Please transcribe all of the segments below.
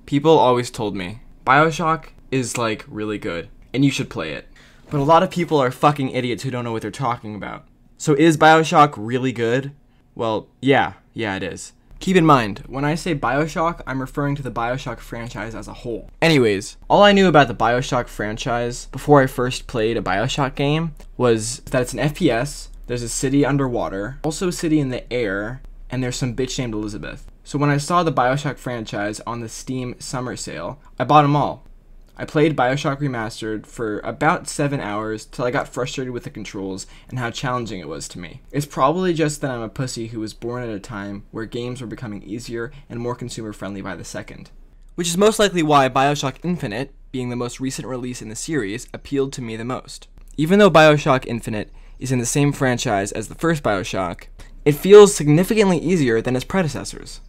People always told me, BioShock is like really good, and you should play it. But a lot of people are fucking idiots who don't know what they're talking about. So is BioShock really good? Well, yeah, it is. Keep in mind, when I say BioShock, I'm referring to the BioShock franchise as a whole. Anyways, all I knew about the BioShock franchise before I first played a BioShock game was that it's an FPS, there's a city underwater, also a city in the air, and there's some bitch named Elizabeth. So when I saw the BioShock franchise on the Steam summer sale, I bought them all. I played BioShock Remastered for about 7 hours till I got frustrated with the controls and how challenging it was to me. It's probably just that I'm a pussy who was born at a time where games were becoming easier and more consumer friendly by the second. Which is most likely why BioShock Infinite, being the most recent release in the series, appealed to me the most. Even though BioShock Infinite is in the same franchise as the first BioShock, it feels significantly easier than its predecessors.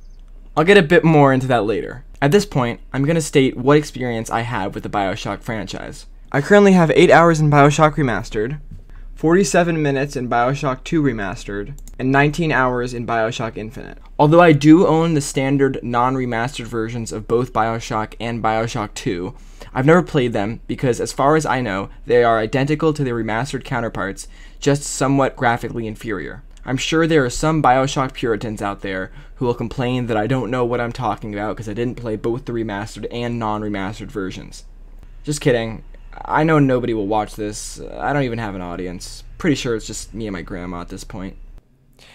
I'll get a bit more into that later. At this point, I'm going to state what experience I have with the BioShock franchise. I currently have 8 hours in BioShock Remastered, 47 minutes in BioShock 2 Remastered, and 19 hours in BioShock Infinite. Although I do own the standard non-remastered versions of both BioShock and BioShock 2, I've never played them because as far as I know, they are identical to their remastered counterparts, just somewhat graphically inferior. I'm sure there are some BioShock Puritans out there who will complain that I don't know what I'm talking about because I didn't play both the remastered and non-remastered versions. Just kidding. I know nobody will watch this. I don't even have an audience. Pretty sure it's just me and my grandma at this point.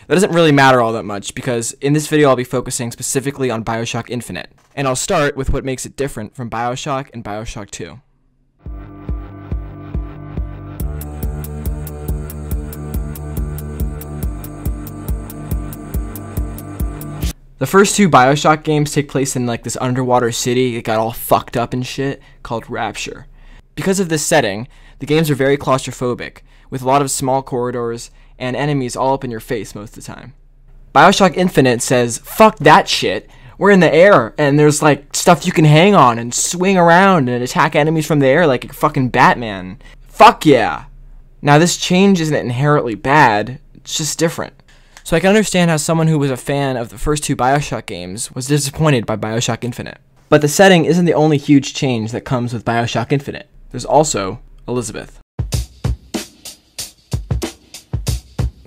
That doesn't really matter all that much because in this video I'll be focusing specifically on BioShock Infinite. And I'll start with what makes it different from BioShock and BioShock 2. The first two BioShock games take place in like this underwater city that got all fucked up and shit called Rapture. Because of this setting, the games are very claustrophobic, with a lot of small corridors and enemies all up in your face most of the time. BioShock Infinite says, fuck that shit, we're in the air and there's like stuff you can hang on and swing around and attack enemies from the air like a fucking Batman. Fuck yeah! Now this change isn't inherently bad, it's just different. So I can understand how someone who was a fan of the first two BioShock games was disappointed by BioShock Infinite. But the setting isn't the only huge change that comes with BioShock Infinite. There's also Elizabeth.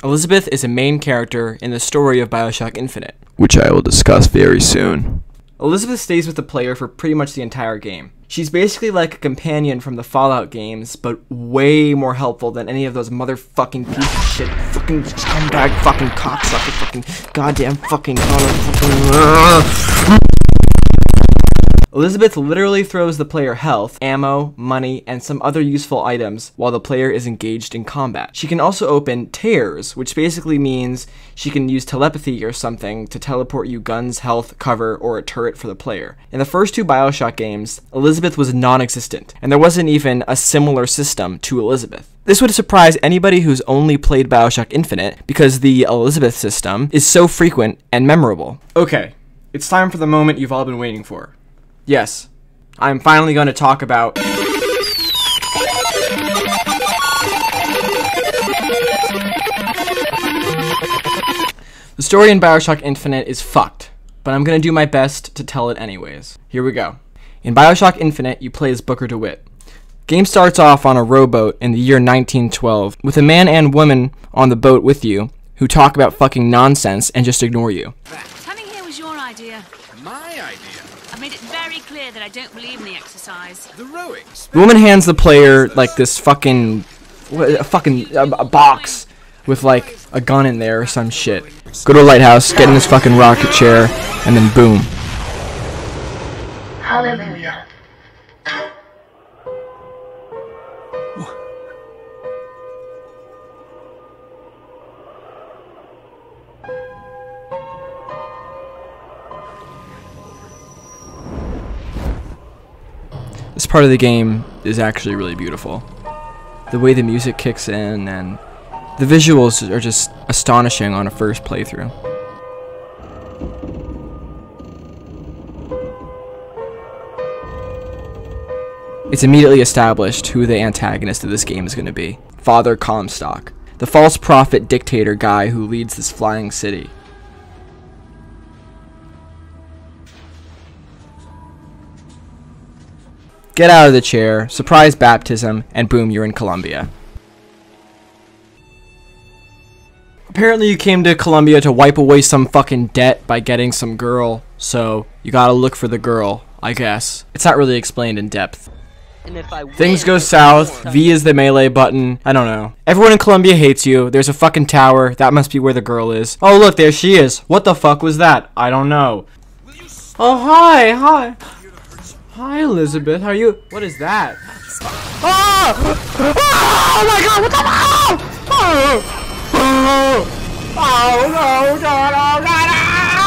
Elizabeth is a main character in the story of BioShock Infinite, which I will discuss very soon. Elizabeth stays with the player for pretty much the entire game. She's basically like a companion from the Fallout games, but way more helpful than any of those motherfucking piece of shit, fucking scumbag, fucking cocksucker, fucking goddamn fucking Elizabeth literally throws the player health, ammo, money, and some other useful items while the player is engaged in combat. She can also open tears, which basically means she can use telepathy or something to teleport you guns, health, cover, or a turret for the player. In the first two BioShock games, Elizabeth was non-existent, and there wasn't even a similar system to Elizabeth. This would surprise anybody who's only played BioShock Infinite because the Elizabeth system is so frequent and memorable. Okay, it's time for the moment you've all been waiting for. Yes, I'm finally going to talk about the story in BioShock Infinite is fucked, but I'm going to do my best to tell it anyways. Here we go. In BioShock Infinite, you play as Booker DeWitt. Game starts off on a rowboat in the year 1912 with a man and woman on the boat with you who talk about fucking nonsense and just ignore you. Coming here was your idea. My idea? I've made it very clear that I don't believe in the exercise. The rowing? The woman hands the player like this fucking a box with like a gun in there or some shit. Go to a lighthouse, get in this fucking rocket chair, and then boom. Hallelujah. This part of the game is actually really beautiful. The way the music kicks in and the visuals are just astonishing on a first playthrough. It's immediately established who the antagonist of this game is going to be. Father Comstock, the false prophet dictator guy who leads this flying city. get out of the chair, surprise baptism, and boom, you're in Colombia. Apparently you came to Colombia to wipe away some fucking debt by getting some girl, so you gotta look for the girl, I guess. It's not really explained in depth. Things go south, V is the melee button, I don't know. Everyone in Colombia hates you, there's a fucking tower, that must be where the girl is. Oh look, there she is. What the fuck was that? I don't know. Oh hi, hi. Hi Elizabeth, how are you? What is that? Oh! Oh my god, what the fuck? Oh! Oh no, no, no, no, no.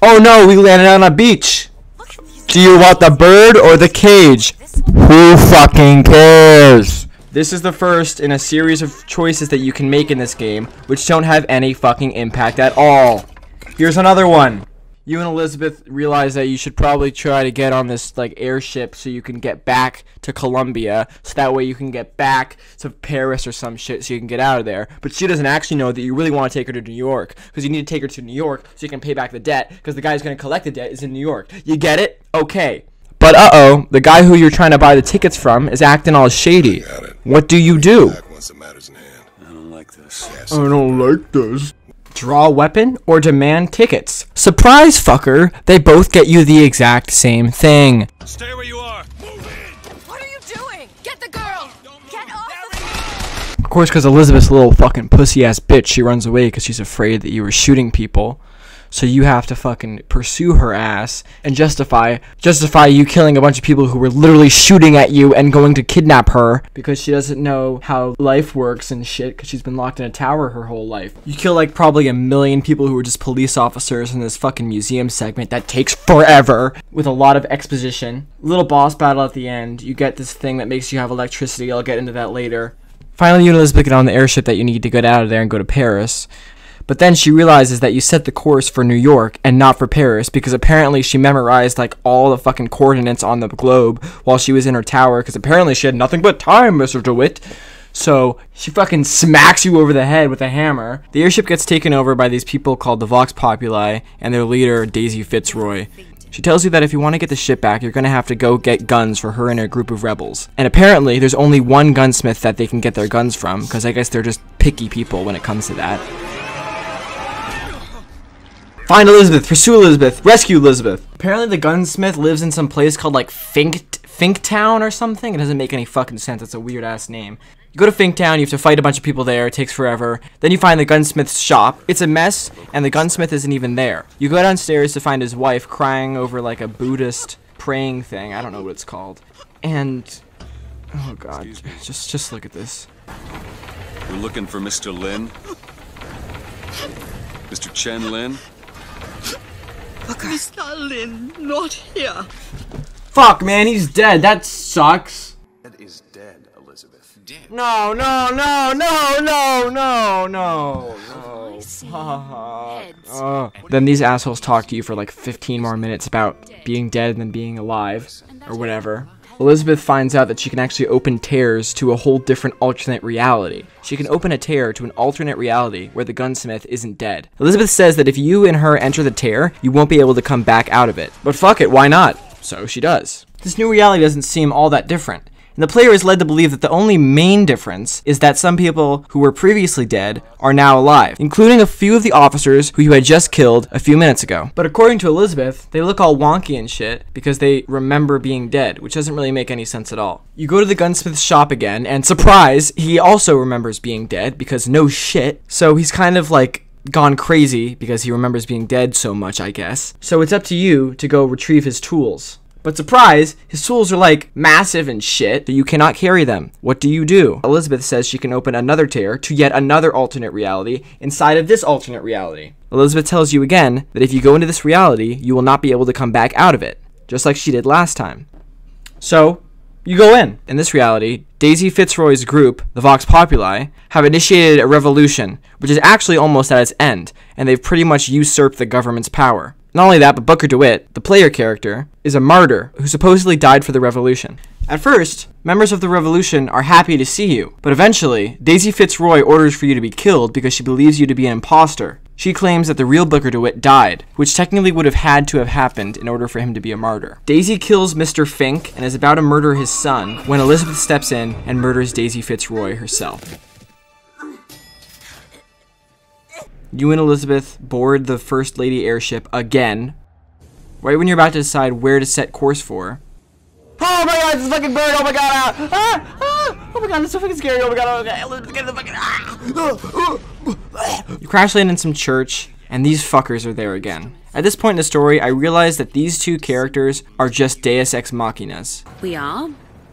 Oh no, we landed on a beach. Do you want the bird or the cage? Who fucking cares? This is the first in a series of choices that you can make in this game, which don't have any fucking impact at all. Here's another one. You and Elizabeth realize that you should probably try to get on this like airship so you can get back to Colombia, so that way you can get back to Paris or some shit so you can get out of there. But she doesn't actually know that you really want to take her to New York, because you need to take her to New York so you can pay back the debt, because the guy who's going to collect the debt is in New York. You get it? Okay. But uh-oh, the guy who you're trying to buy the tickets from is acting all shady. What do you do? I don't like this. I don't like this. Draw a weapon or demand tickets. Surprise, fucker! They both get you the exact same thing. Stay where you are. Move in. What are you doing? Get the girl! Get off of Of course, because Elizabeth's a little fucking pussy-ass bitch, she runs away because she's afraid that you were shooting people. So you have to fucking pursue her ass and justify you killing a bunch of people who were literally shooting at you and going to kidnap her because she doesn't know how life works and shit because she's been locked in a tower her whole life. You kill like probably 1 million people who were just police officers in this fucking museum segment that takes forever with a lot of exposition. Little boss battle at the end. You get this thing that makes you have electricity. I'll get into that later. Finally, you and Elizabeth get on the airship that you need to get out of there and go to Paris. But then she realizes that you set the course for New York and not for Paris because apparently she memorized like all the fucking coordinates on the globe while she was in her tower because apparently she had nothing but time, Mr. DeWitt. So she fucking smacks you over the head with a hammer. The airship gets taken over by these people called the Vox Populi and their leader, Daisy Fitzroy. She tells you that if you want to get the ship back, you're going to have to go get guns for her and a group of rebels. And apparently there's only one gunsmith that they can get their guns from because I guess they're just picky people when it comes to that. Find Elizabeth, pursue Elizabeth, rescue Elizabeth. Apparently the gunsmith lives in some place called like Finktown or something. It doesn't make any fucking sense. It's a weird ass name. You go to Finktown, you have to fight a bunch of people there, it takes forever. Then you find the gunsmith's shop. It's a mess, and the gunsmith isn't even there. You go downstairs to find his wife crying over like a Buddhist praying thing. I don't know what it's called. And, oh god, just look at this. We're looking for Mr. Lin. Mr. Chen Lin. Mr. Lin, not here. Fuck, man, he's dead. That sucks. Ed is dead, Elizabeth. Dead. No. Then these assholes talk to you for like 15 more minutes about being dead and then being alive, or whatever. Elizabeth finds out that she can actually open tears to a whole different alternate reality. She can open a tear to an alternate reality where the gunsmith isn't dead. Elizabeth says that if you and her enter the tear, you won't be able to come back out of it. But fuck it, why not? So she does. This new reality doesn't seem all that different. And the player is led to believe that the only main difference is that some people who were previously dead are now alive, including a few of the officers who you had just killed a few minutes ago. But according to Elizabeth, they look all wonky and shit because they remember being dead, which doesn't really make any sense at all. You go to the gunsmith's shop again, and surprise, he also remembers being dead because no shit. So he's kind of like gone crazy because he remembers being dead so much, I guess. So it's up to you to go retrieve his tools. But surprise, his tools are like massive and shit, so you cannot carry them. What do? Elizabeth says she can open another tear to yet another alternate reality inside of this alternate reality. Elizabeth tells you again that if you go into this reality, you will not be able to come back out of it, just like she did last time. So, you go in. In this reality, Daisy Fitzroy's group, the Vox Populi, have initiated a revolution, which is actually almost at its end, and they've pretty much usurped the government's power. Not only that, but Booker DeWitt, the player character, is a martyr who supposedly died for the revolution. At first, members of the revolution are happy to see you, but eventually, Daisy Fitzroy orders for you to be killed because she believes you to be an imposter. She claims that the real Booker DeWitt died, which technically would have had to have happened in order for him to be a martyr. Daisy kills Mr. Fink and is about to murder his son when Elizabeth steps in and murders Daisy Fitzroy herself. You and Elizabeth board the First Lady airship again, right when you're about to decide where to set course for. Oh my god, it's a fucking bird! Oh my god! Oh my god, it's so fucking scary! Oh my god! Elizabeth, get the fucking You crash land in some church, and these fuckers are there again. At this point in the story, I realize that these two characters are just Deus Ex Machinas. We are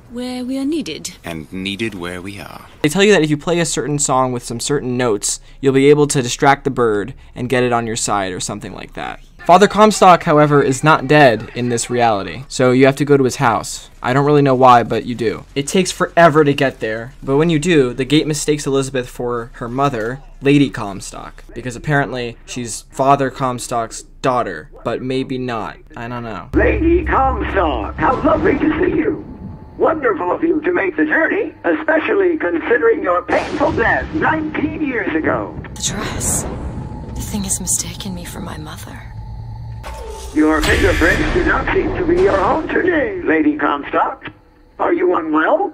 where we are needed. And needed where we are. They tell you that if you play a certain song with some certain notes, you'll be able to distract the bird and get it on your side or something like that. Father Comstock, however, is not dead in this reality, so you have to go to his house. I don't really know why, but you do. It takes forever to get there, but when you do, the gate mistakes Elizabeth for her mother, Lady Comstock, because apparently she's Father Comstock's daughter, but maybe not. I don't know. Lady Comstock, how lovely to see you. Wonderful of you to make the journey, especially considering your painful death 19 years ago. The dress. The thing has mistaken me for my mother. Your fingerprints do not seem to be your own today, Lady Comstock. Are you unwell?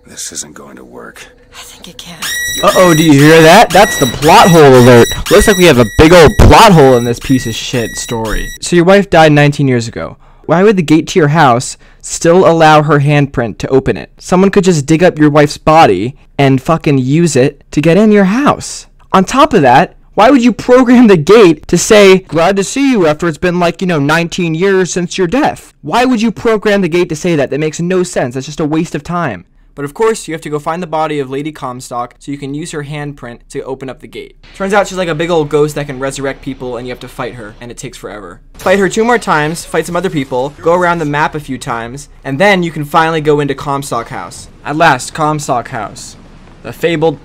This isn't going to work. I think it can. Uh-oh, do you hear that? That's the plot hole alert. Looks like we have a big old plot hole in this piece of shit story. So your wife died 19 years ago. Why would the gate to your house still allow her handprint to open it? Someone could just dig up your wife's body and fucking use it to get in your house. On top of that, why would you program the gate to say, glad to see you after it's been 19 years since your death? Why would you program the gate to say that? That makes no sense. That's just a waste of time. But of course, you have to go find the body of Lady Comstock so you can use her handprint to open up the gate. Turns out she's like a big old ghost that can resurrect people and you have to fight her, and it takes forever. Fight her 2 more times, fight some other people, go around the map a few times, and then you can finally go into Comstock House. At last, Comstock House. The fabled...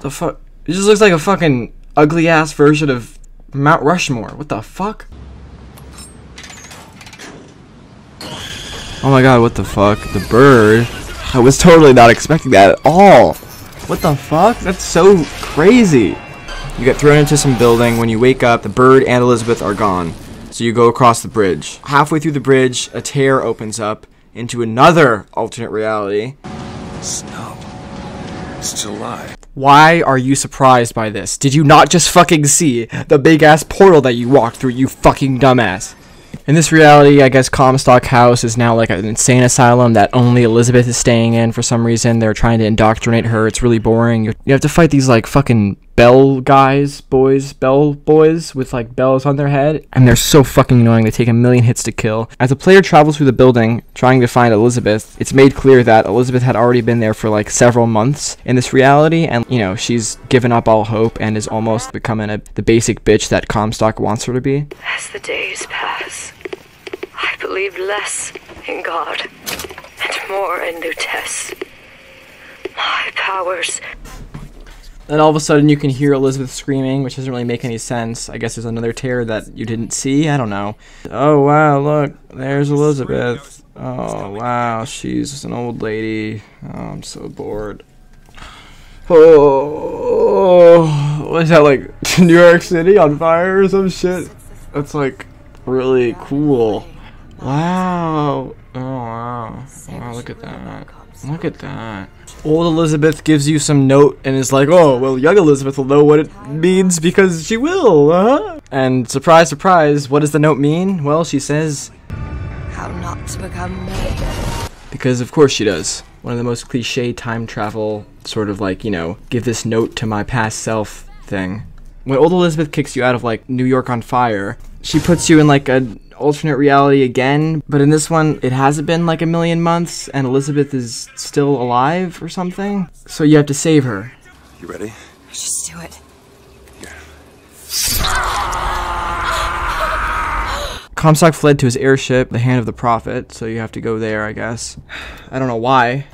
It just looks like a fucking ugly-ass version of Mount Rushmore. What the fuck? Oh my god, what the fuck? The bird... I was totally not expecting that at all. What the fuck? That's so crazy. You get thrown into some building. When you wake up, the bird and Elizabeth are gone. So you go across the bridge. Halfway through the bridge, a tear opens up into another alternate reality. Snow. Still alive. Why are you surprised by this? Did you not just fucking see the big ass portal that you walked through, you fucking dumbass? In this reality, I guess Comstock House is now like an insane asylum that only Elizabeth is staying in for some reason. They're trying to indoctrinate her. It's really boring. You have to fight these like fucking bell boys with like bells on their head, and they're so fucking annoying. They take a million hits to kill. As the player travels through the building trying to find Elizabeth, it's made clear that Elizabeth had already been there for like several months in this reality, and she's given up all hope and is almost becoming the basic bitch that Comstock wants her to be. As the days pass, I believe less in God and more in Lutece. My powers. Then all of a sudden you can hear Elizabeth screaming, which doesn't really make any sense. I guess there's another tear that you didn't see. I don't know. Oh wow, look, there's Elizabeth. Oh wow, she's an old lady. Oh, I'm so bored. Oh, what is that, like New York City on fire or some shit? That's like really cool. Wow. Oh wow. Wow, look at that. Look at that. Old Elizabeth gives you some note and is like, oh, well, young Elizabeth will know what it means because she will, And surprise, surprise, what does the note mean? Well, she says, How not to become me. Because of course she does. One of the most cliche time travel, sort of like, give this note to my past self thing. When old Elizabeth kicks you out of like New York on fire, she puts you in like an alternate reality again, but in this one it hasn't been like a million months and Elizabeth is still alive or something, so you have to save her. You ready? Just do it. Comstock fled to his airship, the Hand of the Prophet, so you have to go there, I guess. I don't know why.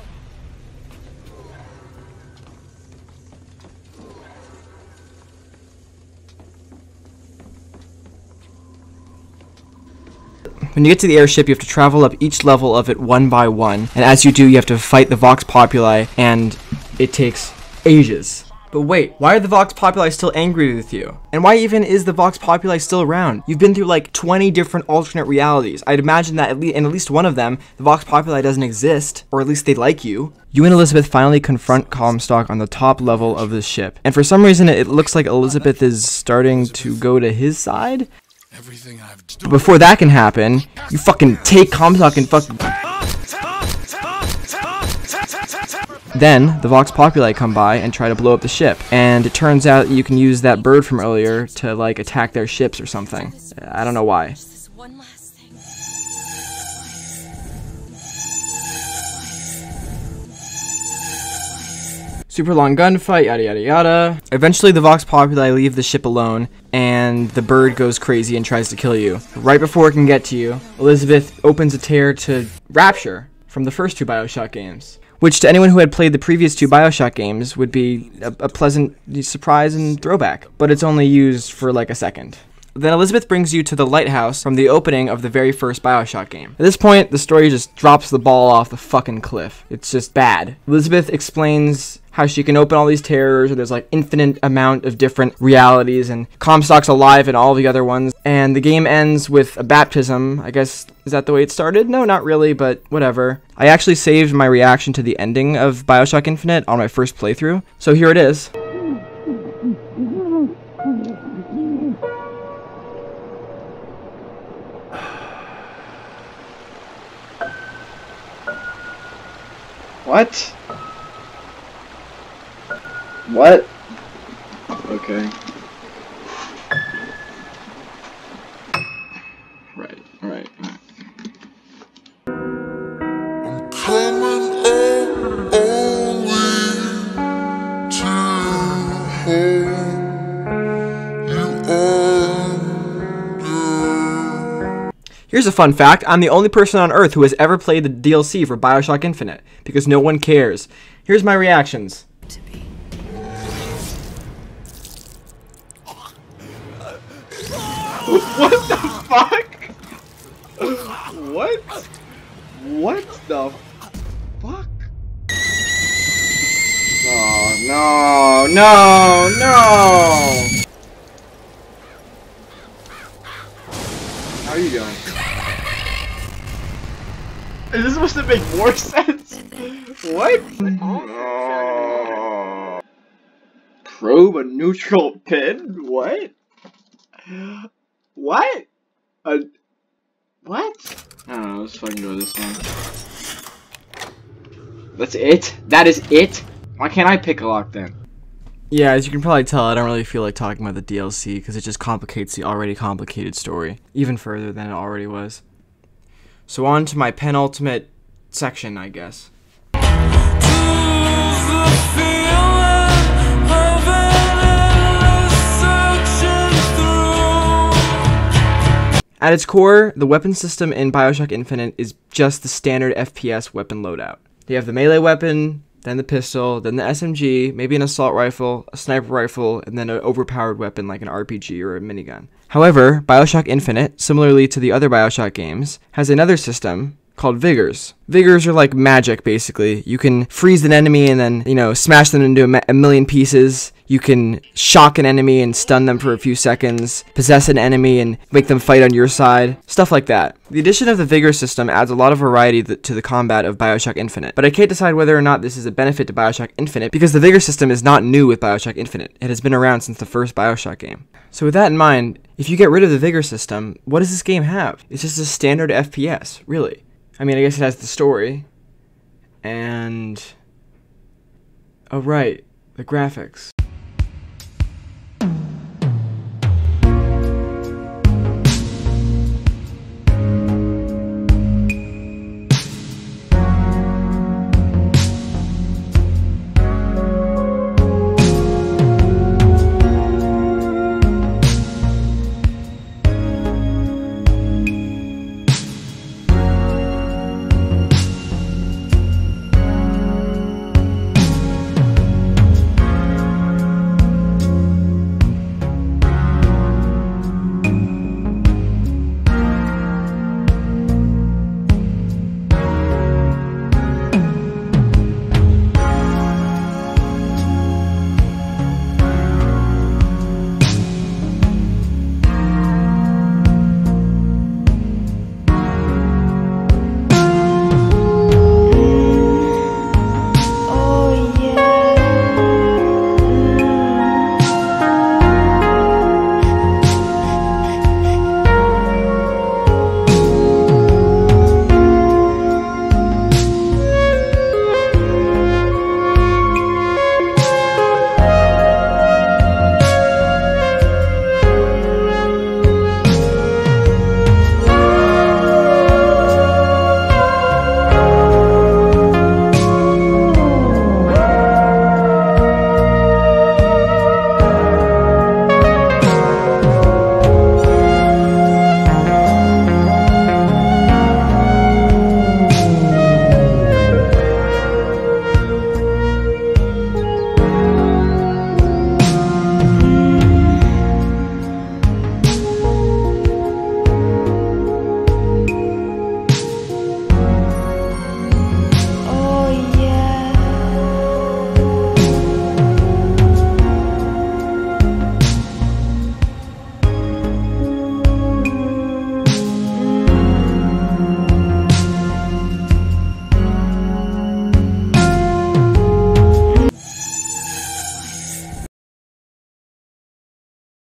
When you get to the airship, you have to travel up each level of it one by one, and as you do, you have to fight the Vox Populi, and it takes ages. But wait, why are the Vox Populi still angry with you? And why even is the Vox Populi still around? You've been through like 20 different alternate realities. I'd imagine that in at least one of them, the Vox Populi doesn't exist, or at least they like you. You and Elizabeth finally confront Comstock on the top level of the ship. And for some reason, it looks like Elizabeth is starting to go to his side. But before that can happen, you fucking take Comstock and fucking... Then, the Vox Populi come by and try to blow up the ship, and it turns out you can use that bird from earlier to, like, attack their ships or something. I don't know why. Super long gunfight, yada yada yada. Eventually, the Vox Populi leave the ship alone, and the bird goes crazy and tries to kill you. Right before it can get to you, Elizabeth opens a tear to Rapture from the first 2 BioShock games, which to anyone who had played the previous 2 BioShock games would be a pleasant surprise and throwback, but it's only used for like a second. Then Elizabeth brings you to the lighthouse from the opening of the very first BioShock game. At this point, the story just drops the ball off the fucking cliff. It's just bad. Elizabeth explains how she can open all these terrors, and there's like infinite amount of different realities, and Comstock's alive in all the other ones, and the game ends with a baptism. I guess, is that the way it started? No, not really, but whatever. I actually saved my reaction to the ending of BioShock Infinite on my first playthrough, so here it is. What? What? Okay. Right. I'm coming up only to hold you. Here's a fun fact. I'm the only person on Earth who has ever played the DLC for BioShock Infinite, because no one cares. Here's my reactions. What the fuck? What? What the fuck? Oh, no. How are you doing? Is this supposed to make more sense? What? Probe a neutral pin? What? What? What? I don't know, let's fucking go this one. That's it? That is it? Why can't I pick a lock then? Yeah, as you can probably tell, I don't really feel like talking about the DLC because it just complicates the already complicated story, even further than it already was. So on to my penultimate section, I guess. At its core, the weapon system in BioShock Infinite is just the standard FPS weapon loadout. You have the melee weapon, then the pistol, then the SMG, maybe an assault rifle, a sniper rifle, and then an overpowered weapon like an RPG or a minigun. However, BioShock Infinite, similarly to the other BioShock games, has another system called Vigors. Vigors are like magic, basically. You can freeze an enemy and then, smash them into a million pieces. You can shock an enemy and stun them for a few seconds, possess an enemy and make them fight on your side, stuff like that. The addition of the Vigor system adds a lot of variety to the combat of BioShock Infinite, but I can't decide whether or not this is a benefit to BioShock Infinite because the Vigor system is not new with BioShock Infinite. It has been around since the first BioShock game. So with that in mind, if you get rid of the Vigor system, what does this game have? It's just a standard FPS, really. I mean, I guess it has the story, and... oh right, the graphics.